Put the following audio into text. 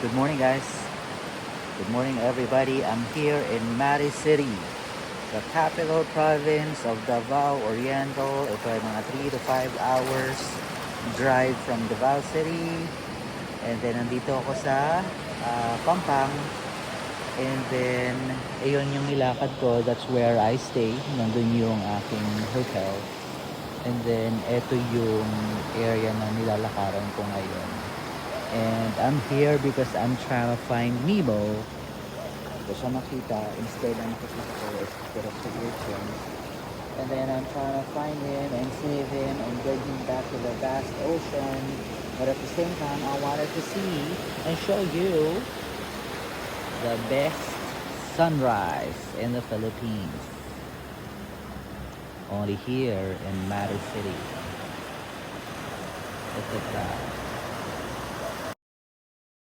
Good morning, guys. Good morning, everybody. I'm here in Mari City, the capital province of Davao Oriental. Ito ay mga 3 to 5 hours drive from Davao City. And then, nandito ako sa Pampang. And then, ayun yung nilakad ko. That's where I stay. Nandun yung aking hotel. And then, ito yung area na nilalakaran ko ngayon. And I'm here because I'm trying to find Nemo. Ito siya makita. Instead, ang nakikita ko is put up the urchins. And then I'm trying to find him and save him and bring him back to the vast ocean. But at the same time, I wanted to see and show you the best sunrise in the Philippines. Only here in Mari City. Look at that.